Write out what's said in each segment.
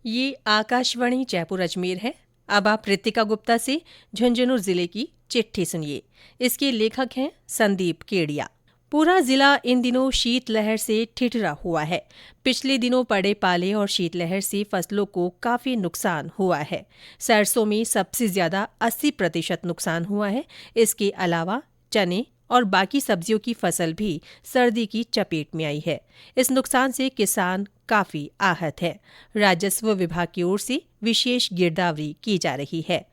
ये आकाशवाणी जयपुर अजमेर है। अब आप रितिका गुप्ता से झुंझुनू जिले की चिट्ठी सुनिए। इसके लेखक हैं संदीप केडिया। पूरा जिला इन दिनों शीतलहर से ठिठुरा हुआ है। पिछले दिनों पड़े पाले और शीतलहर से फसलों को काफी नुकसान हुआ है। सरसों में सबसे ज्यादा 80% नुकसान हुआ है। इसके अलावा चने और बाकी सब्जियों की फसल भी सर्दी की चपेट में आई है। इस नुकसान से किसान काफी आहत है। राजस्व विभाग की ओर से विशेष गिरदावरी की जा रही है।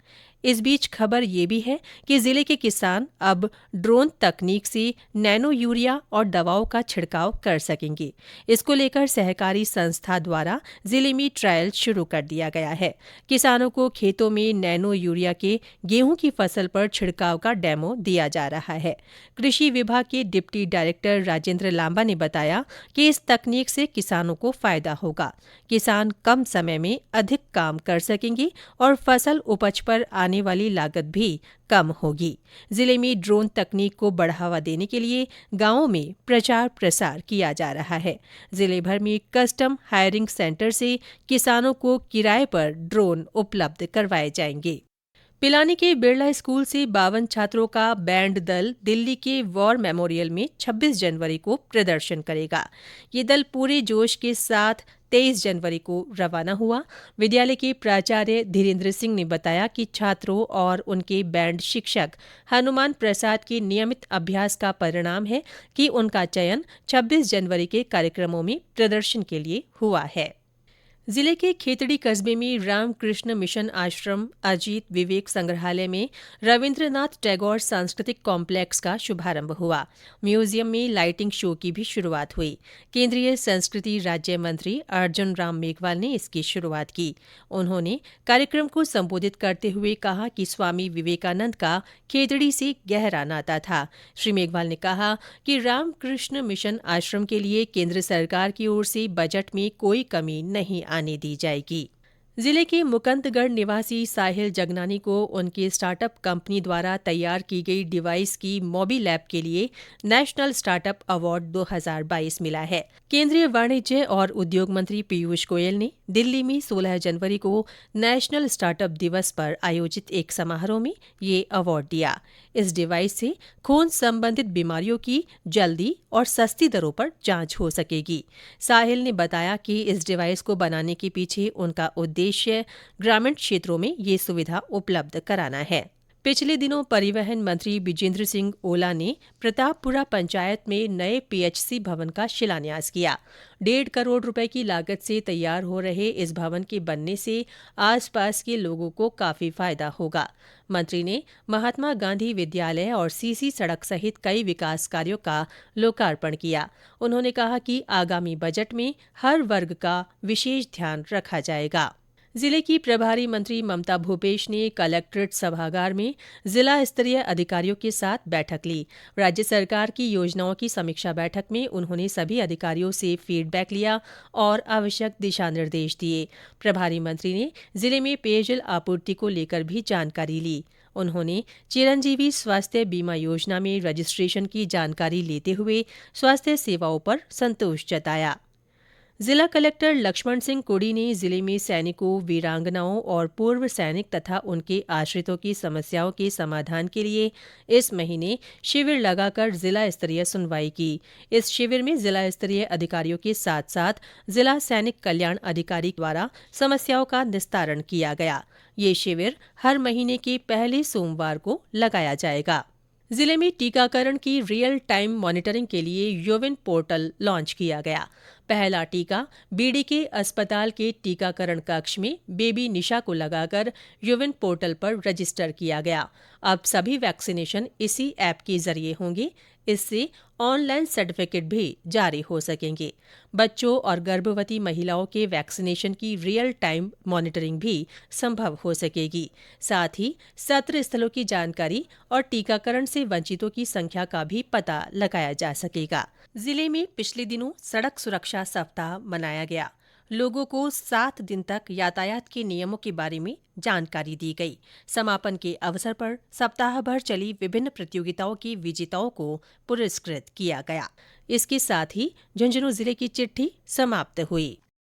इस बीच खबर ये भी है कि जिले के किसान अब ड्रोन तकनीक से नैनो यूरिया और दवाओं का छिड़काव कर सकेंगे। इसको लेकर सहकारी संस्था द्वारा जिले में ट्रायल शुरू कर दिया गया है। किसानों को खेतों में नैनो यूरिया के गेहूं की फसल पर छिड़काव का डेमो दिया जा रहा है। कृषि विभाग के डिप्टी डायरेक्टर राजेंद्र लांबा ने बताया कि इस तकनीक से किसानों को फायदा होगा। किसान कम समय में अधिक काम कर सकेंगे और फसल उपज पर आने वाली लागत भी कम होगी। जिले में ड्रोन तकनीक को बढ़ावा देने के लिए गांवों में प्रचार प्रसार किया जा रहा है। जिले भर में कस्टम हायरिंग सेंटर से किसानों को किराए पर ड्रोन उपलब्ध करवाए जाएंगे। पिलानी के बिरला स्कूल से 52 छात्रों का बैंड दल दिल्ली के वॉर मेमोरियल में 26 जनवरी को प्रदर्शन करेगा। ये दल पूरे जोश के साथ 23 जनवरी को रवाना हुआ। विद्यालय के प्राचार्य धीरेन्द्र सिंह ने बताया कि छात्रों और उनके बैंड शिक्षक हनुमान प्रसाद के नियमित अभ्यास का परिणाम है कि उनका चयन 26 जनवरी के कार्यक्रमों में प्रदर्शन के लिए हुआ है। जिले के खेतड़ी कस्बे में रामकृष्ण मिशन आश्रम अजीत विवेक संग्रहालय में रविन्द्रनाथ टैगोर सांस्कृतिक कॉम्प्लेक्स का शुभारंभ हुआ। म्यूजियम में लाइटिंग शो की भी शुरुआत हुई। केंद्रीय संस्कृति राज्य मंत्री अर्जुन राम मेघवाल ने इसकी शुरुआत की। उन्होंने कार्यक्रम को संबोधित करते हुए कहा कि स्वामी विवेकानंद का खेतड़ी से गहरा नाता था। श्री मेघवाल ने कहा कि रामकृष्ण मिशन आश्रम के लिए केंद्र सरकार की ओर से बजट में कोई कमी नहीं आने दी जाएगी। जिले के मुकंदगढ़ निवासी साहिल जगनानी को उनकी स्टार्टअप कंपनी द्वारा तैयार की गई डिवाइस की मोबी लैब के लिए नेशनल स्टार्टअप अवार्ड 2022 मिला है। केंद्रीय वाणिज्य और उद्योग मंत्री पीयूष गोयल ने दिल्ली में 16 जनवरी को नेशनल स्टार्टअप दिवस पर आयोजित एक समारोह में ये अवार्ड दिया। इस डिवाइस से खून संबंधित बीमारियों की जल्दी और सस्ती दरों पर जांच हो सकेगी। साहिल ने बताया कि इस डिवाइस को बनाने के पीछे उनका उद्देश्य ग्रामीण क्षेत्रों में ये सुविधा उपलब्ध कराना है। पिछले दिनों परिवहन मंत्री विजेंद्र सिंह ओला ने प्रतापपुरा पंचायत में नए पीएचसी भवन का शिलान्यास किया। 1.5 करोड़ रुपए की लागत से तैयार हो रहे इस भवन के बनने से आसपास के लोगों को काफी फायदा होगा। मंत्री ने महात्मा गांधी विद्यालय और सीसी सड़क सहित कई विकास कार्यों का लोकार्पण किया। उन्होंने कहा कि आगामी बजट में हर वर्ग का विशेष ध्यान रखा जाएगा। जिले की प्रभारी मंत्री ममता भूपेश ने कलेक्ट्रेट सभागार में जिला स्तरीय अधिकारियों के साथ बैठक ली। राज्य सरकार की योजनाओं की समीक्षा बैठक में उन्होंने सभी अधिकारियों से फीडबैक लिया और आवश्यक दिशा निर्देश दिए। प्रभारी मंत्री ने जिले में पेयजल आपूर्ति को लेकर भी जानकारी ली। उन्होंने चिरंजीवी स्वास्थ्य बीमा योजना में रजिस्ट्रेशन की जानकारी लेते हुए स्वास्थ्य सेवाओं पर संतोष जताया। जिला कलेक्टर लक्ष्मण सिंह कोड़ी ने जिले में सैनिकों, वीरांगनाओं और पूर्व सैनिक तथा उनके आश्रितों की समस्याओं के समाधान के लिए इस महीने शिविर लगाकर जिला स्तरीय सुनवाई की। इस शिविर में जिला स्तरीय अधिकारियों के साथ साथ जिला सैनिक कल्याण अधिकारी द्वारा समस्याओं का निस्तारण किया गया। ये शिविर हर महीने के पहले सोमवार को लगाया जाएगा। जिले में टीकाकरण की रियल टाइम मॉनिटरिंग के लिए यूविन पोर्टल लॉन्च किया गया। पहला टीका बीडी के अस्पताल के टीकाकरण कक्ष में बेबी निशा को लगाकर यूविन पोर्टल पर रजिस्टर किया गया। अब सभी वैक्सीनेशन इसी ऐप के जरिए होंगे। इससे ऑनलाइन सर्टिफिकेट भी जारी हो सकेंगे। बच्चों और गर्भवती महिलाओं के वैक्सीनेशन की रियल टाइम मॉनिटरिंग भी संभव हो सकेगी। साथ ही सत्र स्थलों की जानकारी और टीकाकरण से वंचितों की संख्या का भी पता लगाया जा सकेगा। जिले में पिछले दिनों सड़क सुरक्षा सप्ताह मनाया गया। लोगों को 7 दिन तक यातायात के नियमों के बारे में जानकारी दी गई। समापन के अवसर पर सप्ताह भर चली विभिन्न प्रतियोगिताओं के विजेताओं को पुरस्कृत किया गया। इसके साथ ही झुंझुनू जिले की चिट्ठी समाप्त हुई।